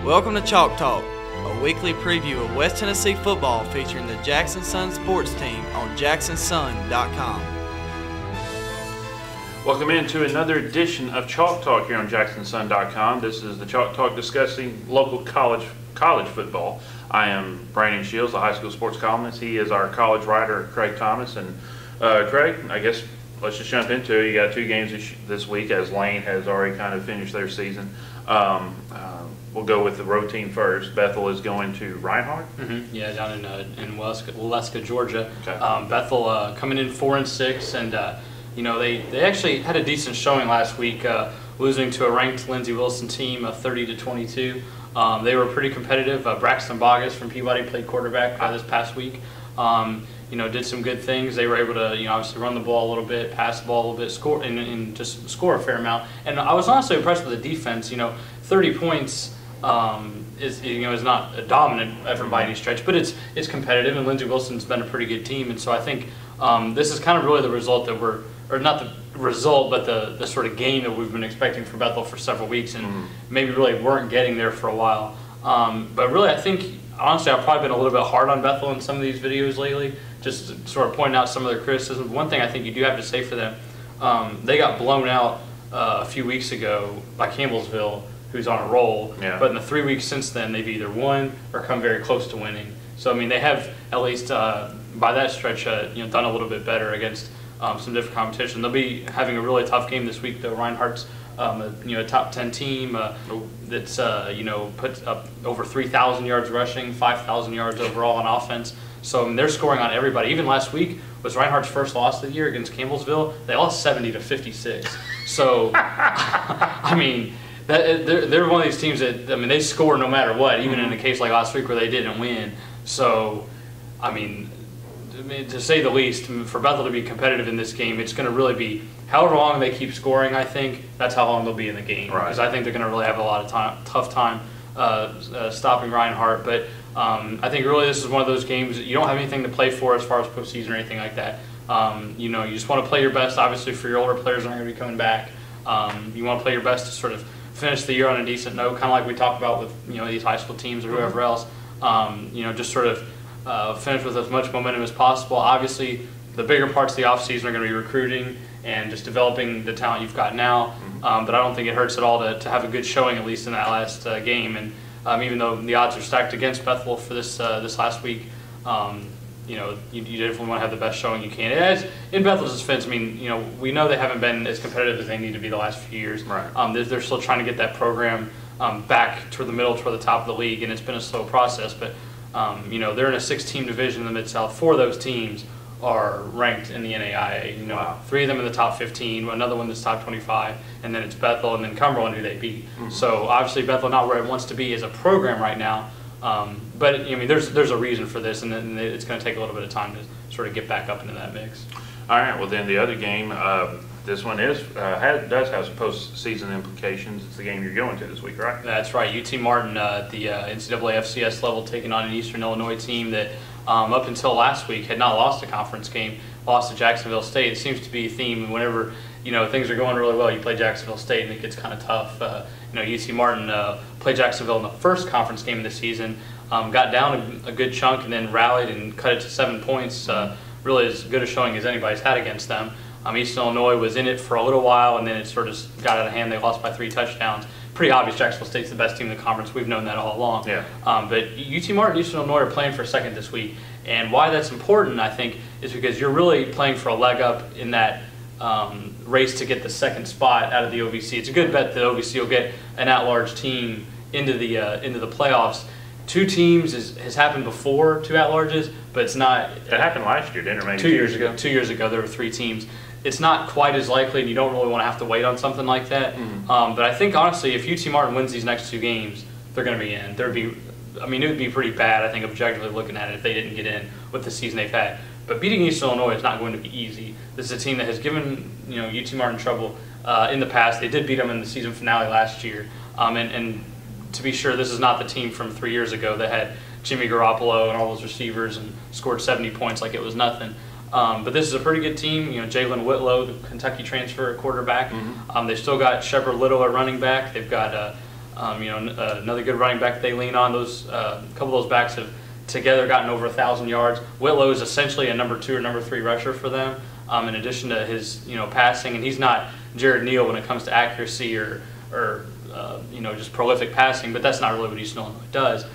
Welcome to Chalk Talk, a weekly preview of West Tennessee football featuring the Jackson Sun sports team on JacksonSun.com. Welcome into another edition of Chalk Talk here on JacksonSun.com. This is the Chalk Talk discussing local college football. I am Brandon Shields, the high school sports columnist. He is our college writer, Craig Thomas. And Craig, I guess let's just jump into it. You got two games this week, as Lane has already kind of finished their season. We'll go with the road team first. Bethel is going to Reinhardt. Yeah, down in Waleska, Georgia. Okay. Bethel coming in 4-6, and you know they actually had a decent showing last week, losing to a ranked Lindsey Wilson team, 30-22. They were pretty competitive. Braxton Bogus from Peabody played quarterback this past week. Did some good things. They were able to, obviously run the ball a little bit, pass the ball a little bit, score and just score a fair amount. And I was honestly impressed with the defense. 30 points is not a dominant effort by any stretch, but it's competitive. And Lindsey Wilson's been a pretty good team, and so I think this is kind of really the result that or not the result, but the sort of game that we've been expecting for Bethel for several weeks, and maybe really weren't getting there for a while. But really, I think honestly, I've probably been a little bit hard on Bethel in some of these videos lately, just to sort of pointing out some of their criticism. One thing I think you do have to say for them, they got blown out a few weeks ago by Campbellsville, who's on a roll. Yeah. But in the 3 weeks since then, they've either won or come very close to winning. So I mean, they have at least by that stretch, done a little bit better against some different competition. They'll be having a really tough game this week, though. Reinhardt's a top 10 team that's put up over 3,000 yards rushing, 5,000 yards overall on offense. So I mean, they're scoring on everybody. Even last week was Reinhardt's first loss of the year against Campbellsville. They lost 70-56. So I mean, they're one of these teams that they score no matter what, even in a case like last week where they didn't win. So I mean, to say the least, for Bethel to be competitive in this game, it's going to really be however long they keep scoring. I think that's how long they'll be in the game, because I think they're going to really have a lot of tough time stopping Reinhardt. But I think really this is one of those games that you don't have anything to play for as far as postseason or anything like that. You just want to play your best. Obviously, for your older players aren't going to be coming back. You want to play your best to sort of finish the year on a decent note, kind of like we talked about with these high school teams or whoever else. Just sort of finish with as much momentum as possible. Obviously, the bigger parts of the offseason are going to be recruiting and just developing the talent you've got now. But I don't think it hurts at all to have a good showing, at least in that last game. And even though the odds are stacked against Bethel for this last week, you definitely want to have the best showing you can. As in Bethel's defense, we know they haven't been as competitive as they need to be the last few years. Right. They're still trying to get that program back toward the top of the league, and it's been a slow process. But they're in a 6-team division in the Mid-South. 4 of those teams are ranked in the NAIA. Wow. 3 of them in the top 15, another one that's top 25, and then it's Bethel and then Cumberland who they beat. So obviously Bethel not where it wants to be as a program right now. But there's a reason for this, and it's going to take a little bit of time to sort of get back up into that mix. All right. Well, then the other game, this one does have some postseason implications. It's the game you're going to this week, right? That's right. UT Martin at the NCAA FCS level, taking on an Eastern Illinois team that up until last week had not lost a conference game, lost to Jacksonville State. It seems to be a theme whenever things are going really well, you play Jacksonville State and it gets kind of tough. UT Martin played Jacksonville in the first conference game of the season, got down a good chunk and then rallied and cut it to 7 points. Really as good a showing as anybody's had against them. Eastern Illinois was in it for a little while, and then it sort of got out of hand. They lost by 3 touchdowns. Pretty obvious Jacksonville State's the best team in the conference. We've known that all along. Yeah. But UT Martin and Eastern Illinois are playing for second this week. And why that's important, I think, is because you're really playing for a leg up in that race to get the second spot out of the OVC. It's a good bet that OVC will get an at-large team into the playoffs. 2 teams has happened before, 2 at-larges, but it's not. It happened last year, didn't it? Maybe 2 years ago. 2 years ago, there were 3 teams. It's not quite as likely, and you don't really want to have to wait on something like that. But I think, honestly, if UT Martin wins these next 2 games, they're going to be in. It would be pretty bad, I think, objectively looking at it, if they didn't get in with the season they've had. But beating Eastern Illinois is not going to be easy. This is a team that has given UT Martin trouble in the past. They did beat them in the season finale last year. And to be sure, this is not the team from 3 years ago that had Jimmy Garoppolo and all those receivers and scored 70 points like it was nothing. But this is a pretty good team. Jalen Whitlow, the Kentucky transfer at quarterback. They've still got Shepard Little at running back. They've got Another good running back they lean on. Those couple of those backs have together gotten over 1,000 yards. Whitlow is essentially a number 2 or number 3 rusher for them, in addition to his passing. And he's not Jared Neal when it comes to accuracy or just prolific passing, but that's not really what Eastern Illinois does.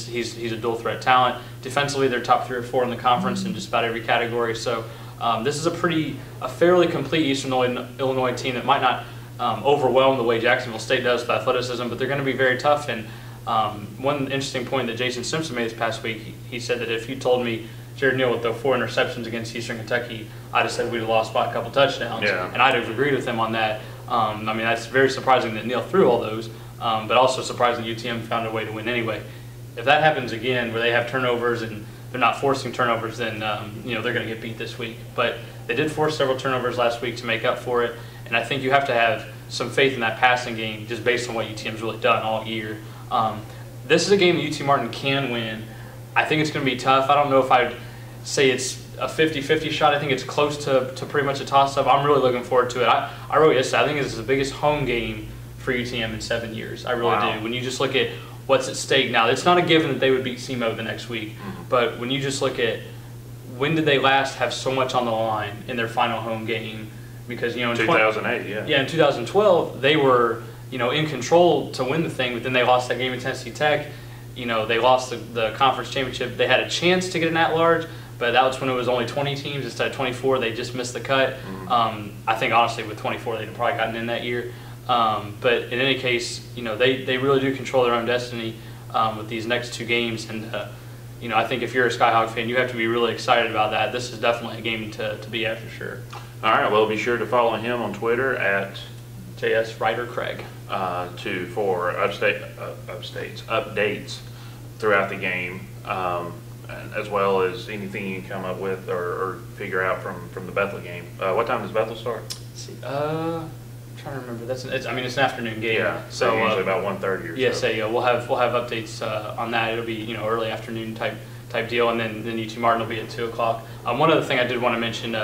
He's a dual threat talent. Defensively, they're top 3 or 4 in the conference in just about every category. So this is a fairly complete Eastern Illinois team that might not overwhelm the way Jacksonville State does with athleticism, but they're going to be very tough. And one interesting point that Jason Simpson made this past week, he said that if you told me Jared Neal would throw 4 interceptions against Eastern Kentucky, I'd have said we'd have lost by a couple touchdowns. Yeah. And I'd have agreed with him on that. That's very surprising that Neal threw all those, but also surprising UTM found a way to win anyway. If that happens again, where they have turnovers and they're not forcing turnovers, then they're going to get beat this week. But they did force several turnovers last week to make up for it, and I think you have to have some faith in that passing game just based on what UTM's really done all year. This is a game that UT Martin can win. I think it's going to be tough. I don't know if I'd say it's a 50-50 shot. I think it's close to pretty much a toss-up. I'm really looking forward to it. I think this is the biggest home game for UTM in 7 years. I really do. When you just look at what's at stake now, it's not a given that they would beat SEMO the next week, but when you just look at when did they last have so much on the line in their final home game? Because in 2008, in 2012 they were in control to win the thing, but then they lost that game at Tennessee Tech. They lost the conference championship. They had a chance to get an at-large, but that was when it was only 20 teams instead of 24. They just missed the cut. I think honestly with 24 they'd have probably gotten in that year. But in any case, they really do control their own destiny with these next 2 games. And I think if you're a Skyhawk fan, you have to be really excited about that. This is definitely a game to be at for sure. All right. Well, be sure to follow him on Twitter at JS Ryder Craig for updates throughout the game, and as well as anything you can come up with or figure out from the Bethel game. What time does Bethel start? Let's see. I'm trying to remember. It's an afternoon game. Yeah. So usually about 1:30 or so. Yeah. We'll have updates on that. It'll be early afternoon type deal, and then UT Martin will be at 2 o'clock. One other thing I did want to mention.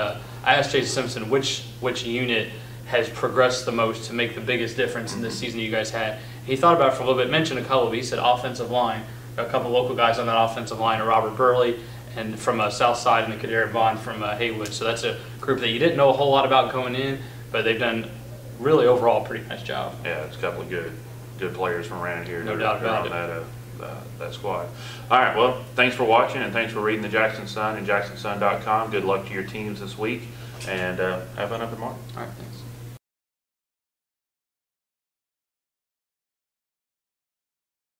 I asked Jason Simpson which unit has progressed the most to make the biggest difference in this season you guys had. He thought about it for a little bit, mentioned a couple. He said offensive line. A couple local guys on that offensive line are Robert Burley and from South Side and the Kadarian Bond from Haywood. So that's a group that you didn't know a whole lot about going in, but they've done really overall a pretty nice job. Yeah, it's a couple of good players from around here. No doubt about it. That squad. All right, well, thanks for watching and thanks for reading the Jackson Sun and JacksonSun.com. Good luck to your teams this week, and have fun up in Martin. All right, thanks.